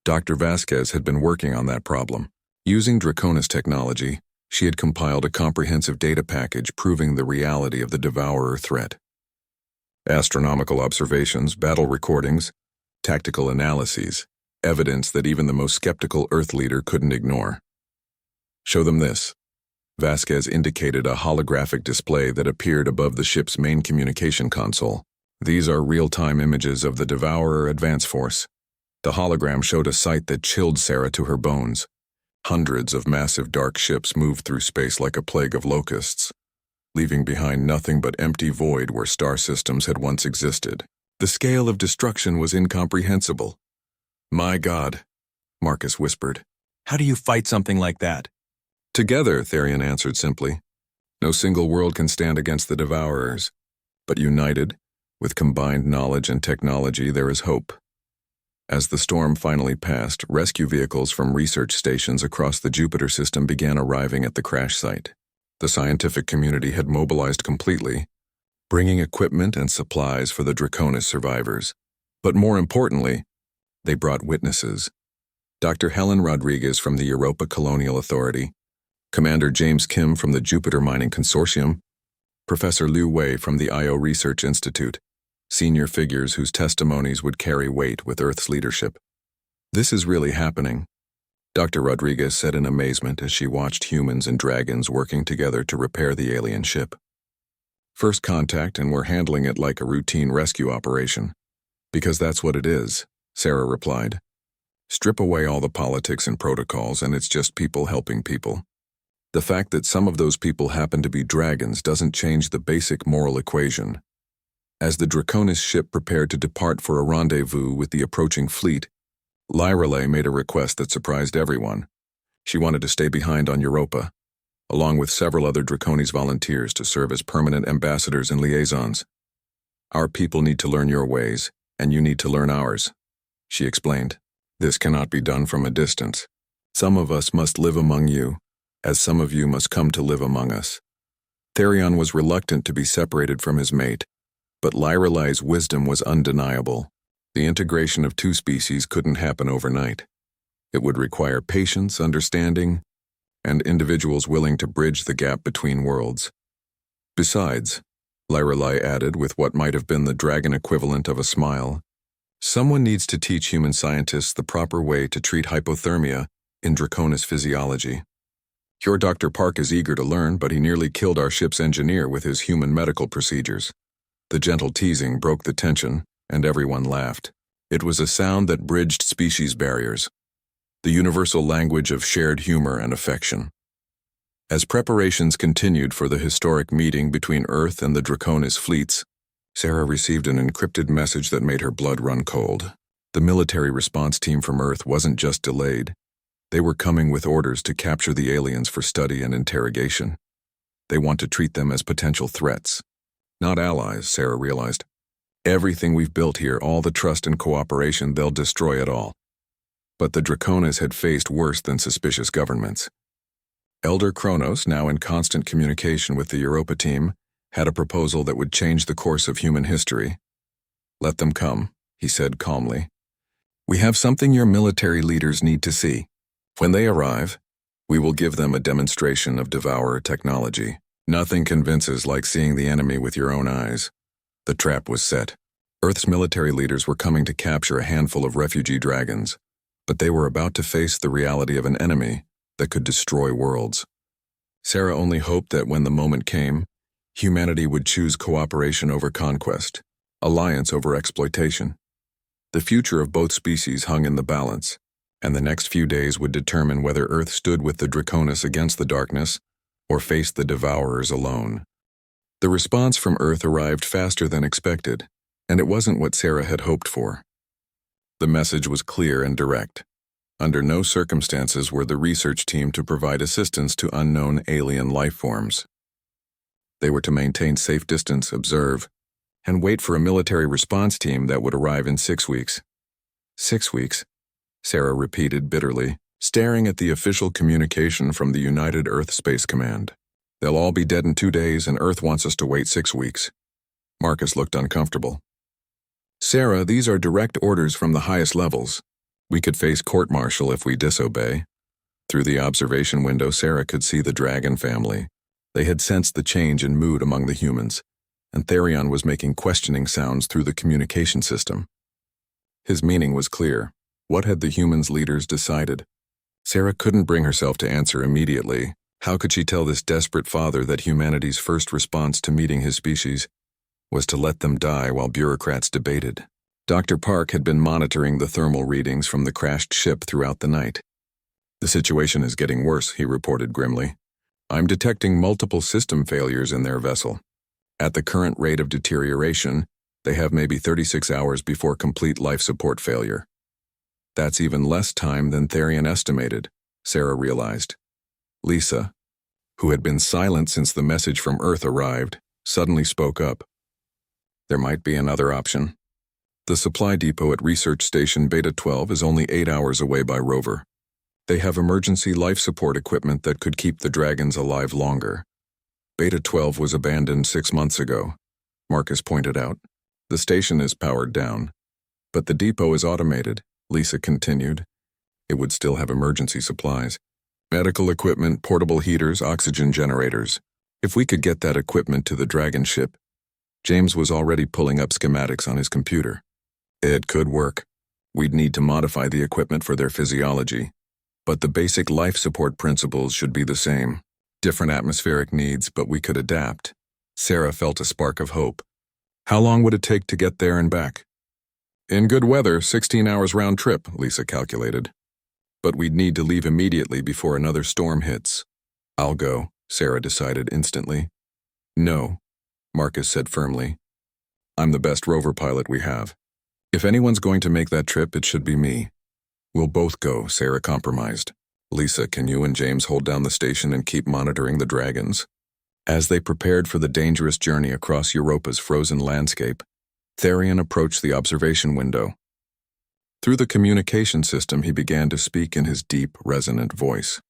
Dr. Vasquez had been working on that problem. Using Draconis technology, she had compiled a comprehensive data package proving the reality of the Devourer threat. Astronomical observations, battle recordings, tactical analyses, evidence that even the most skeptical Earth leader couldn't ignore. Show them this. Vasquez indicated a holographic display that appeared above the ship's main communication console. These are real-time images of the Devourer advance force. The hologram showed a sight that chilled Sarah to her bones. Hundreds of massive dark ships moved through space like a plague of locusts, leaving behind nothing but empty void where star systems had once existed. The scale of destruction was incomprehensible. "My God," Marcus whispered. "How do you fight something like that?" "Together," Therion answered simply. "No single world can stand against the Devourers. But united, with combined knowledge and technology, there is hope." As the storm finally passed, rescue vehicles from research stations across the Jupiter system began arriving at the crash site. The scientific community had mobilized completely, bringing equipment and supplies for the Draconis survivors. But more importantly, they brought witnesses. Dr. Helen Rodriguez from the Europa Colonial Authority, Commander James Kim from the Jupiter Mining Consortium, Professor Liu Wei from the Io Research Institute, senior figures whose testimonies would carry weight with Earth's leadership. "This is really happening," Dr. Rodriguez said in amazement as she watched humans and dragons working together to repair the alien ship. "First contact, and we're handling it like a routine rescue operation." "Because that's what it is," Sarah replied. "Strip away all the politics and protocols, and it's just people helping people. The fact that some of those people happen to be dragons doesn't change the basic moral equation." As the Draconis ship prepared to depart for a rendezvous with the approaching fleet, Lyrelay made a request that surprised everyone. She wanted to stay behind on Europa, along with several other Draconis volunteers to serve as permanent ambassadors and liaisons. "Our people need to learn your ways, and you need to learn ours," she explained. "This cannot be done from a distance. Some of us must live among you, as some of you must come to live among us." Therion was reluctant to be separated from his mate, but Lyrelay's wisdom was undeniable. The integration of two species couldn't happen overnight. It would require patience, understanding, and individuals willing to bridge the gap between worlds. Besides, Lyrelay added with what might have been the dragon equivalent of a smile, someone needs to teach human scientists the proper way to treat hypothermia in Draconis physiology. Your Dr. Park is eager to learn, but he nearly killed our ship's engineer with his human medical procedures. The gentle teasing broke the tension, and everyone laughed. It was a sound that bridged species barriers, the universal language of shared humor and affection. As preparations continued for the historic meeting between Earth and the Draconis fleets, Sarah received an encrypted message that made her blood run cold. The military response team from Earth wasn't just delayed. They were coming with orders to capture the aliens for study and interrogation. They want to treat them as potential threats, not allies, Sarah realized. Everything we've built here, all the trust and cooperation, they'll destroy it all. But the Draconis had faced worse than suspicious governments. Elder Kronos, now in constant communication with the Europa team, had a proposal that would change the course of human history. "Let them come," he said calmly. "We have something your military leaders need to see. When they arrive, we will give them a demonstration of Devourer technology. Nothing convinces like seeing the enemy with your own eyes." The trap was set. Earth's military leaders were coming to capture a handful of refugee dragons, but they were about to face the reality of an enemy that could destroy worlds. Sarah only hoped that when the moment came, humanity would choose cooperation over conquest, alliance over exploitation. The future of both species hung in the balance, and the next few days would determine whether Earth stood with the Draconis against the darkness or faced the Devourers alone. The response from Earth arrived faster than expected, and it wasn't what Sarah had hoped for. The message was clear and direct. Under no circumstances were the research team to provide assistance to unknown alien life forms. They were to maintain safe distance, observe, and wait for a military response team that would arrive in 6 weeks. 6 weeks, Sarah repeated bitterly, staring at the official communication from the United Earth Space Command. They'll all be dead in 2 days, and Earth wants us to wait 6 weeks. Marcus looked uncomfortable. Sarah, these are direct orders from the highest levels. We could face court-martial if we disobey. Through the observation window, Sarah could see the dragon family. They had sensed the change in mood among the humans, and Therion was making questioning sounds through the communication system. His meaning was clear. What had the humans' leaders decided? Sarah couldn't bring herself to answer immediately. How could she tell this desperate father that humanity's first response to meeting his species was to let them die while bureaucrats debated? Dr. Park had been monitoring the thermal readings from the crashed ship throughout the night. The situation is getting worse, he reported grimly. I'm detecting multiple system failures in their vessel. At the current rate of deterioration, they have maybe 36 hours before complete life support failure. That's even less time than Therion estimated, Sarah realized. Lisa, who had been silent since the message from Earth arrived, suddenly spoke up. There might be another option. The supply depot at Research Station Beta 12 is only 8 hours away by rover. They have emergency life support equipment that could keep the dragons alive longer. Beta 12 was abandoned 6 months ago, Marcus pointed out. The station is powered down. But the depot is automated, Lisa continued. It would still have emergency supplies. Medical equipment, portable heaters, oxygen generators. If we could get that equipment to the dragon ship. James was already pulling up schematics on his computer. It could work. We'd need to modify the equipment for their physiology. But the basic life support principles should be the same. Different atmospheric needs, but we could adapt. Sarah felt a spark of hope. How long would it take to get there and back? In good weather, 16 hours round trip, Lisa calculated. But we'd need to leave immediately before another storm hits. I'll go, Sarah decided instantly. No, Marcus said firmly. I'm the best rover pilot we have. If anyone's going to make that trip, it should be me. We'll both go, Sarah compromised. Lisa, can you and James hold down the station and keep monitoring the dragons? As they prepared for the dangerous journey across Europa's frozen landscape, Therion approached the observation window. Through the communication system, he began to speak in his deep, resonant voice.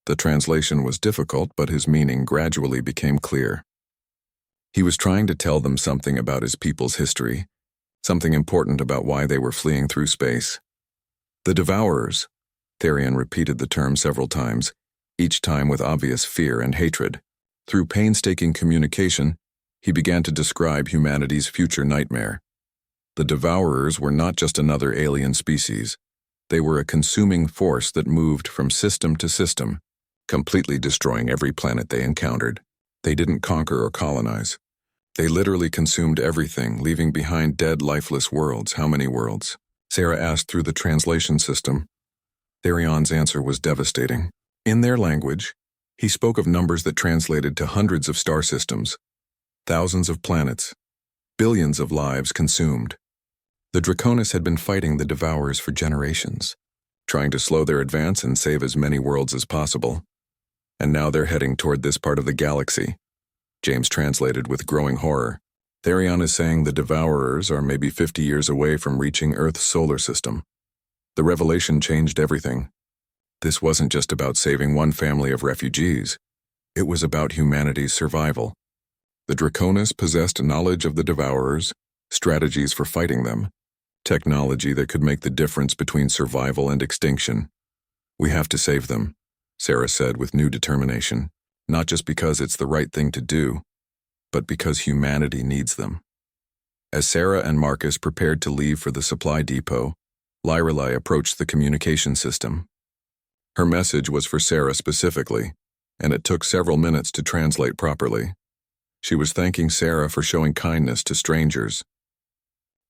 The translation was difficult, but his meaning gradually became clear. He was trying to tell them something about his people's history, something important about why they were fleeing through space. The Devourers, Therion repeated the term several times, each time with obvious fear and hatred. Through painstaking communication, he began to describe humanity's future nightmare. The Devourers were not just another alien species. They were a consuming force that moved from system to system, completely destroying every planet they encountered. They didn't conquer or colonize. They literally consumed everything, leaving behind dead, lifeless worlds. How many worlds? Sarah asked through the translation system. Therion's answer was devastating. In their language, he spoke of numbers that translated to hundreds of star systems, thousands of planets, billions of lives consumed. The Draconis had been fighting the Devourers for generations, trying to slow their advance and save as many worlds as possible. And now they're heading toward this part of the galaxy. James translated with growing horror. Therion is saying the Devourers are maybe 50 years away from reaching Earth's solar system. The revelation changed everything. This wasn't just about saving one family of refugees. It was about humanity's survival. The Draconis possessed knowledge of the Devourers, strategies for fighting them, technology that could make the difference between survival and extinction. We have to save them, Sarah said with new determination, not just because it's the right thing to do, but because humanity needs them. As Sarah and Marcus prepared to leave for the supply depot, Lyrelei approached the communication system. Her message was for Sarah specifically, and it took several minutes to translate properly. She was thanking Sarah for showing kindness to strangers.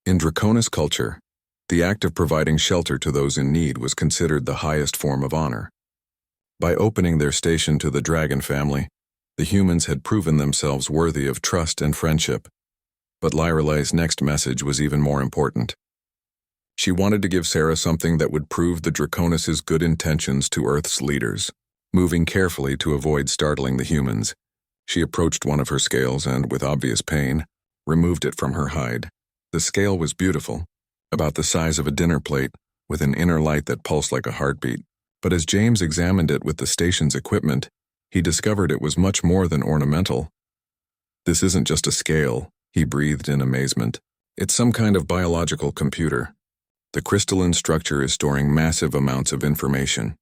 In Draconis culture, the act of providing shelter to those in need was considered the highest form of honor. By opening their station to the dragon family, the humans had proven themselves worthy of trust and friendship. But Lyrelei's next message was even more important. She wanted to give Sarah something that would prove the Draconis' good intentions to Earth's leaders. Moving carefully to avoid startling the humans, she approached one of her scales and, with obvious pain, removed it from her hide. The scale was beautiful, about the size of a dinner plate, with an inner light that pulsed like a heartbeat. But as James examined it with the station's equipment, he discovered it was much more than ornamental. "This isn't just a scale," he breathed in amazement. "It's some kind of biological computer. The crystalline structure is storing massive amounts of information."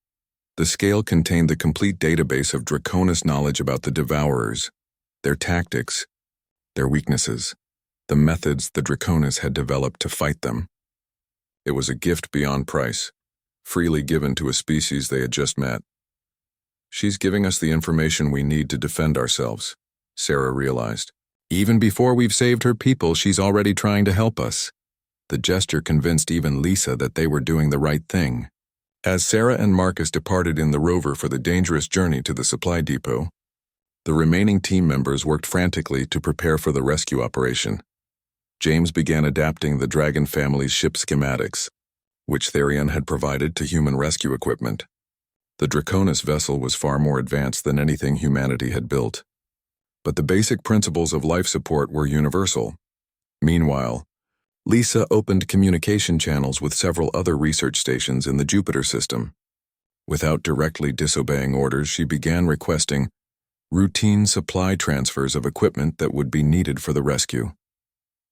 The scale contained the complete database of Draconis knowledge about the Devourers, their tactics, their weaknesses, the methods the Draconis had developed to fight them. It was a gift beyond price, freely given to a species they had just met. "She's giving us the information we need to defend ourselves," Sarah realized. "Even before we've saved her people, she's already trying to help us." The gesture convinced even Lisa that they were doing the right thing. As Sarah and Marcus departed in the rover for the dangerous journey to the supply depot, the remaining team members worked frantically to prepare for the rescue operation. James began adapting the Dragon family's ship schematics, which Therion had provided to human rescue equipment. The Draconis vessel was far more advanced than anything humanity had built, but the basic principles of life support were universal. Meanwhile, Lisa opened communication channels with several other research stations in the Jupiter system. Without directly disobeying orders, she began requesting routine supply transfers of equipment that would be needed for the rescue.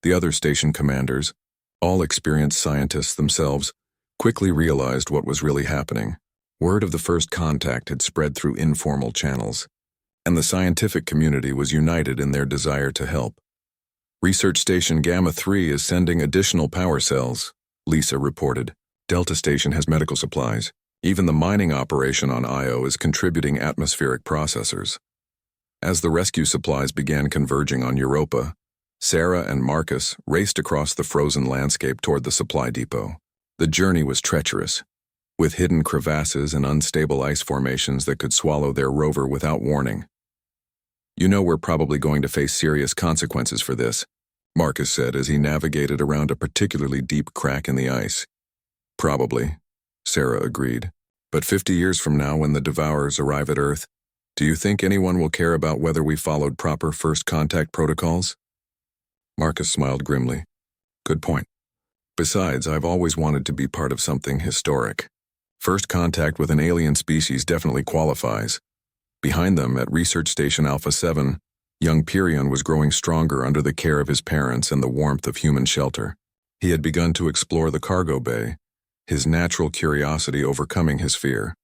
The other station commanders, all experienced scientists themselves, quickly realized what was really happening. Word of the first contact had spread through informal channels, and the scientific community was united in their desire to help. "Research Station Gamma 3 is sending additional power cells," Lisa reported. "Delta Station has medical supplies. Even the mining operation on Io is contributing atmospheric processors." As the rescue supplies began converging on Europa, Sarah and Marcus raced across the frozen landscape toward the supply depot. The journey was treacherous, with hidden crevasses and unstable ice formations that could swallow their rover without warning. "You know we're probably going to face serious consequences for this," Marcus said as he navigated around a particularly deep crack in the ice. "Probably," Sarah agreed. "But 50 years from now, when the Devourers arrive at Earth, do you think anyone will care about whether we followed proper first contact protocols?" Marcus smiled grimly. "Good point. Besides, I've always wanted to be part of something historic. First contact with an alien species definitely qualifies." Behind them, at Research Station Alpha 7, young Pyrion was growing stronger under the care of his parents and the warmth of human shelter. He had begun to explore the cargo bay, his natural curiosity overcoming his fear.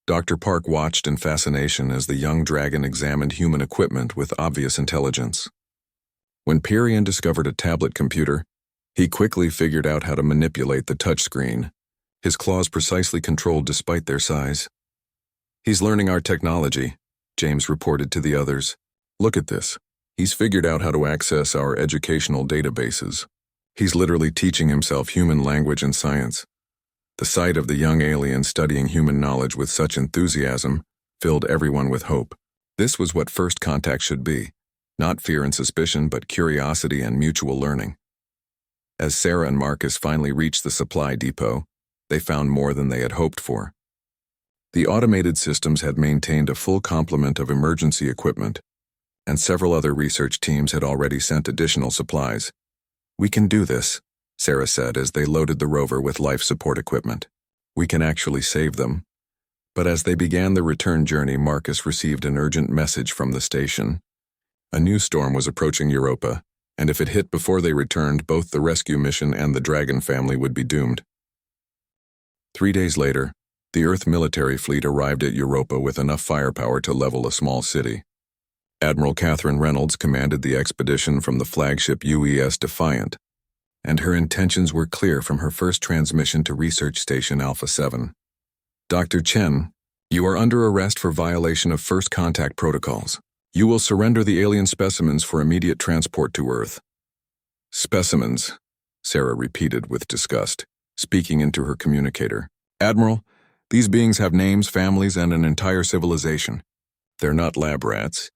Dr. Park watched in fascination as the young dragon examined human equipment with obvious intelligence. When Pyrion discovered a tablet computer, he quickly figured out how to manipulate the touchscreen, his claws precisely controlled despite their size. "He's learning our technology," James reported to the others. "Look at this. He's figured out how to access our educational databases. He's literally teaching himself human language and science." The sight of the young alien studying human knowledge with such enthusiasm filled everyone with hope. This was what first contact should be. Not fear and suspicion, but curiosity and mutual learning. As Sarah and Marcus finally reached the supply depot, they found more than they had hoped for. The automated systems had maintained a full complement of emergency equipment, and several other research teams had already sent additional supplies. "We can do this," Sarah said as they loaded the rover with life support equipment. "We can actually save them." But as they began the return journey, Marcus received an urgent message from the station. A new storm was approaching Europa, and if it hit before they returned, both the rescue mission and the Dragon family would be doomed. 3 days later, the Earth military fleet arrived at Europa with enough firepower to level a small city. Admiral Catherine Reynolds commanded the expedition from the flagship UES Defiant, and her intentions were clear from her first transmission to Research Station Alpha 7. "Dr. Chen, you are under arrest for violation of first contact protocols. You will surrender the alien specimens for immediate transport to Earth." "Specimens," Sarah repeated with disgust, speaking into her communicator. "Admiral, these beings have names, families, and an entire civilization. They're not lab rats."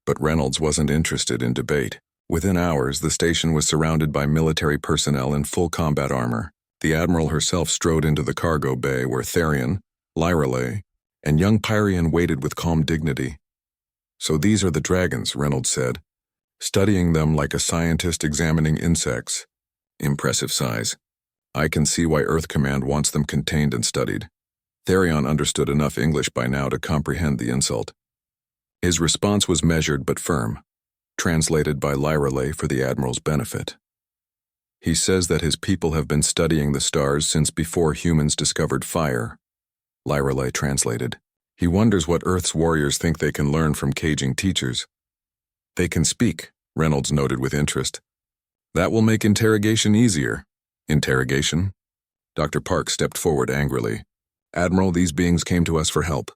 But Reynolds wasn't interested in debate. Within hours, the station was surrounded by military personnel in full combat armor. The Admiral herself strode into the cargo bay where Therion, Lyrelay, and young Pyrion waited with calm dignity. "So these are the dragons," Reynolds said. studying them like a scientist examining insects. Impressive size. I can see why Earth Command wants them contained and studied. Therion understood enough English by now to comprehend the insult. His response was measured but firm, translated by Lyrelay for the Admiral's benefit. He says that his people have been studying the stars since before humans discovered fire. Lyrelay translated. He wonders what Earth's warriors think they can learn from caging teachers. They can speak, Reynolds noted with interest. That will make interrogation easier. Interrogation? Dr. Park stepped forward angrily. Admiral, these beings came to us for help.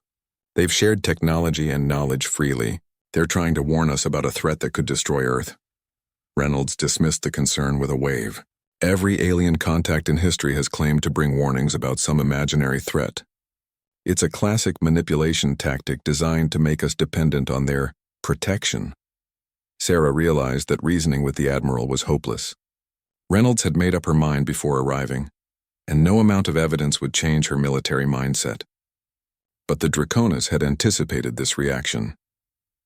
They've shared technology and knowledge freely. They're trying to warn us about a threat that could destroy Earth. Reynolds dismissed the concern with a wave. Every alien contact in history has claimed to bring warnings about some imaginary threat. It's a classic manipulation tactic designed to make us dependent on their protection. Sarah realized that reasoning with the Admiral was hopeless. Reynolds had made up her mind before arriving, and no amount of evidence would change her military mindset. But the Draconis had anticipated this reaction.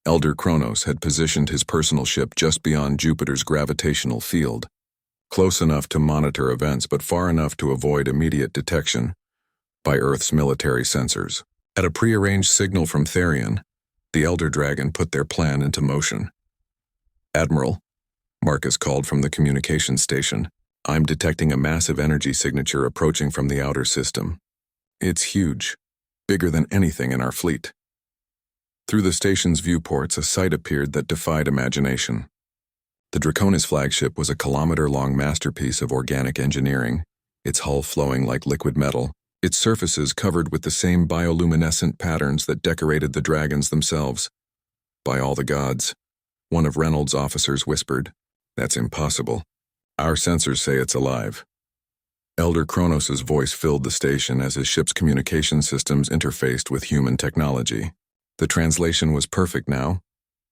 Elder Kronos had positioned his personal ship just beyond Jupiter's gravitational field, close enough to monitor events but far enough to avoid immediate detection by Earth's military sensors. At a prearranged signal from Therion, the Elder Dragon put their plan into motion. Admiral, Marcus called from the communications station, I'm detecting a massive energy signature approaching from the outer system. It's huge, bigger than anything in our fleet. Through the station's viewports, a sight appeared that defied imagination. The Draconis flagship was a kilometer-long masterpiece of organic engineering, its hull flowing like liquid metal, its surfaces covered with the same bioluminescent patterns that decorated the dragons themselves. By all the gods, one of Reynolds' officers whispered, that's impossible. Our sensors say it's alive. Elder Kronos' voice filled the station as his ship's communication systems interfaced with human technology. The translation was perfect now.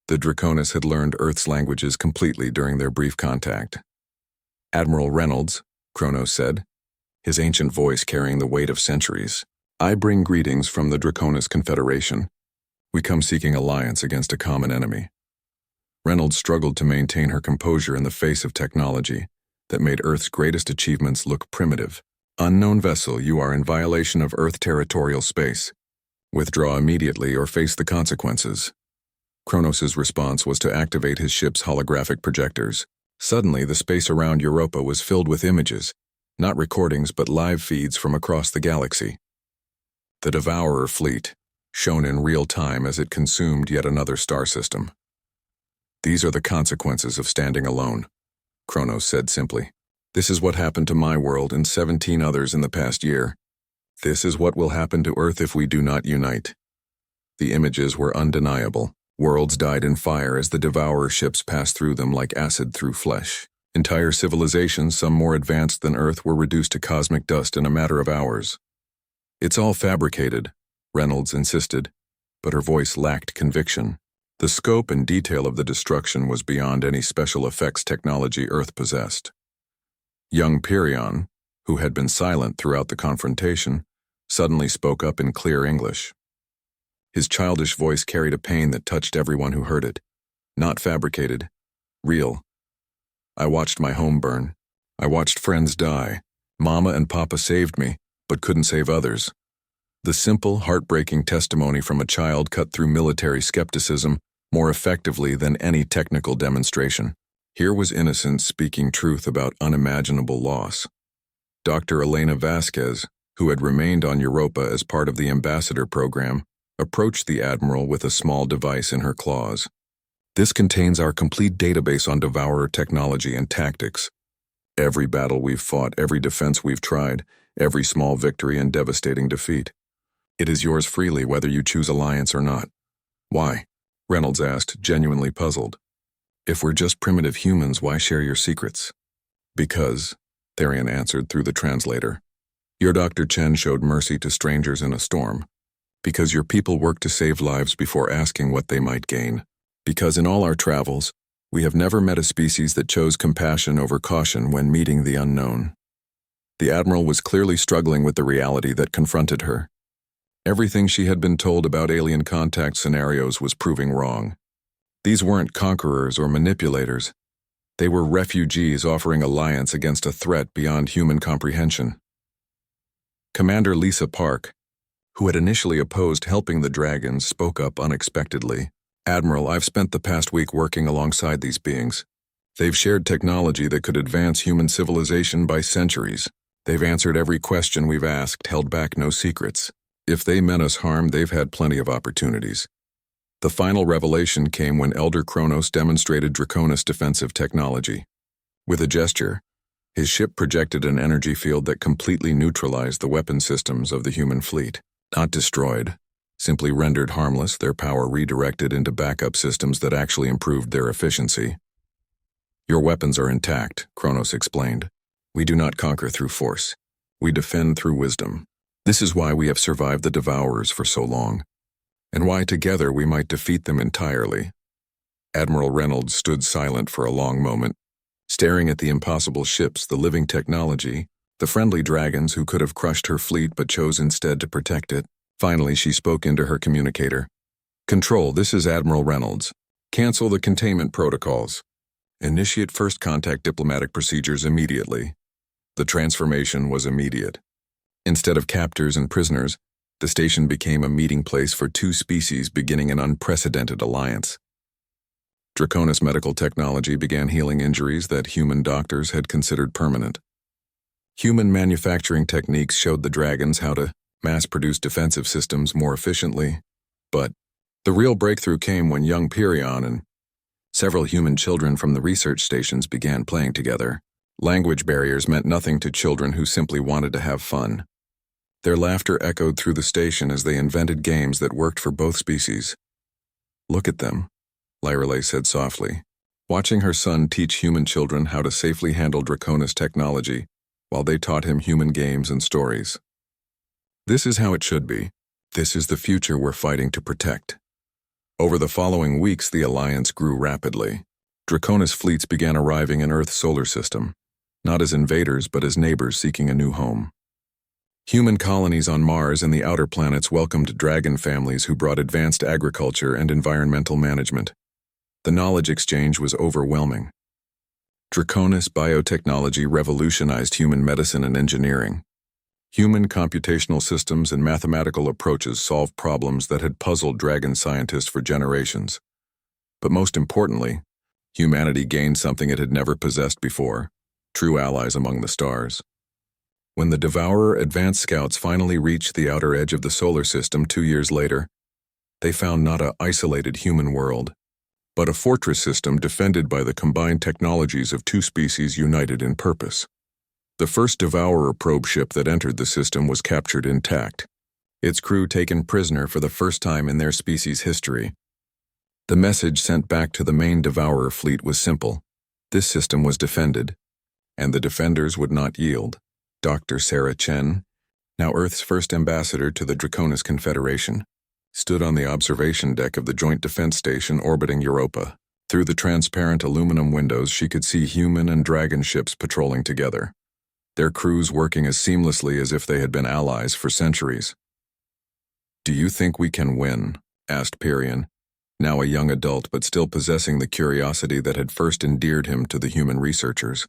The Draconis had learned Earth's languages completely during their brief contact. Admiral Reynolds, Kronos said, his ancient voice carrying the weight of centuries. I bring greetings from the Draconis Confederation. We come seeking alliance against a common enemy. Reynolds struggled to maintain her composure in the face of technology that made Earth's greatest achievements look primitive. Unknown vessel, you are in violation of Earth territorial space. Withdraw immediately or face the consequences. Kronos' response was to activate his ship's holographic projectors. Suddenly, the space around Europa was filled with images, not recordings but live feeds from across the galaxy. The Devourer fleet, shown in real time as it consumed yet another star system. These are the consequences of standing alone, Kronos said simply. This is what happened to my world and 17 others in the past year. This is what will happen to Earth if we do not unite. The images were undeniable. Worlds died in fire as the Devourer ships passed through them like acid through flesh. Entire civilizations, some more advanced than Earth, were reduced to cosmic dust in a matter of hours. It's all fabricated, Reynolds insisted, but her voice lacked conviction. The scope and detail of the destruction was beyond any special effects technology Earth possessed. Young Pyrrhion, who had been silent throughout the confrontation, suddenly spoke up in clear English. His childish voice carried a pain that touched everyone who heard it. Not fabricated, real. I watched my home burn. I watched friends die. Mama and Papa saved me, but couldn't save others. The simple, heartbreaking testimony from a child cut through military skepticism more effectively than any technical demonstration. Here was innocence speaking truth about unimaginable loss. Dr. Elena Vasquez, who had remained on Europa as part of the ambassador program, approached the Admiral with a small device in her claws. This contains our complete database on Devourer technology and tactics. Every battle we've fought, every defense we've tried, every small victory and devastating defeat. It is yours freely whether you choose alliance or not. Why? Reynolds asked, genuinely puzzled. If we're just primitive humans, why share your secrets? Because, Therion answered through the translator. Your Dr. Chen showed mercy to strangers in a storm. Because your people worked to save lives before asking what they might gain. Because in all our travels, we have never met a species that chose compassion over caution when meeting the unknown. The Admiral was clearly struggling with the reality that confronted her. Everything she had been told about alien contact scenarios was proving wrong. These weren't conquerors or manipulators. They were refugees offering alliance against a threat beyond human comprehension. Commander Lisa Park, who had initially opposed helping the dragons, spoke up unexpectedly. "Admiral, I've spent the past week working alongside these beings. They've shared technology that could advance human civilization by centuries. They've answered every question we've asked, held back no secrets. If they meant us harm, they've had plenty of opportunities." The final revelation came when Elder Kronos demonstrated Draconis defensive technology. With a gesture, his ship projected an energy field that completely neutralized the weapon systems of the human fleet. Not destroyed, simply rendered harmless, their power redirected into backup systems that actually improved their efficiency. "Your weapons are intact," Kronos explained. "We do not conquer through force. We defend through wisdom. This is why we have survived the Devourers for so long, and why together we might defeat them entirely." Admiral Reynolds stood silent for a long moment, staring at the impossible ships, the living technology, the friendly dragons who could have crushed her fleet but chose instead to protect it. Finally, she spoke into her communicator. "Control, this is Admiral Reynolds. Cancel the containment protocols. Initiate first contact diplomatic procedures immediately." The transformation was immediate. Instead of captors and prisoners, the station became a meeting place for two species beginning an unprecedented alliance. Draconis medical technology began healing injuries that human doctors had considered permanent. Human manufacturing techniques showed the dragons how to mass-produce defensive systems more efficiently, but the real breakthrough came when young Pyrrhion and several human children from the research stations began playing together. Language barriers meant nothing to children who simply wanted to have fun. Their laughter echoed through the station as they invented games that worked for both species. "Look at them," Lyrelay said softly, watching her son teach human children how to safely handle Draconis technology while they taught him human games and stories. "This is how it should be. This is the future we're fighting to protect." Over the following weeks, the alliance grew rapidly. Draconis fleets began arriving in Earth's solar system, not as invaders but as neighbors seeking a new home. Human colonies on Mars and the outer planets welcomed dragon families who brought advanced agriculture and environmental management. The knowledge exchange was overwhelming. Draconis biotechnology revolutionized human medicine and engineering. Human computational systems and mathematical approaches solved problems that had puzzled dragon scientists for generations. But most importantly, humanity gained something it had never possessed before: true allies among the stars. When the Devourer advanced scouts finally reached the outer edge of the solar system 2 years later, they found not an isolated human world, but a fortress system defended by the combined technologies of two species united in purpose. The first Devourer probe ship that entered the system was captured intact, its crew taken prisoner for the first time in their species' history. The message sent back to the main Devourer fleet was simple: this system was defended, and the defenders would not yield. Dr. Sarah Chen, now Earth's first ambassador to the Draconis Confederation, stood on the observation deck of the Joint Defense Station orbiting Europa. Through the transparent aluminum windows, she could see human and dragon ships patrolling together, their crews working as seamlessly as if they had been allies for centuries. "Do you think we can win?" asked Pyrrhion, now a young adult but still possessing the curiosity that had first endeared him to the human researchers.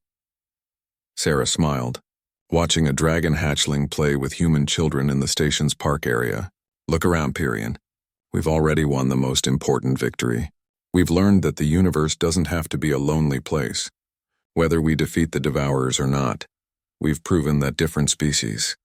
Sarah smiled, watching a dragon hatchling play with human children in the station's park area. "Look around, Pyrrhion. We've already won the most important victory. We've learned that the universe doesn't have to be a lonely place. Whether we defeat the Devourers or not, we've proven that different species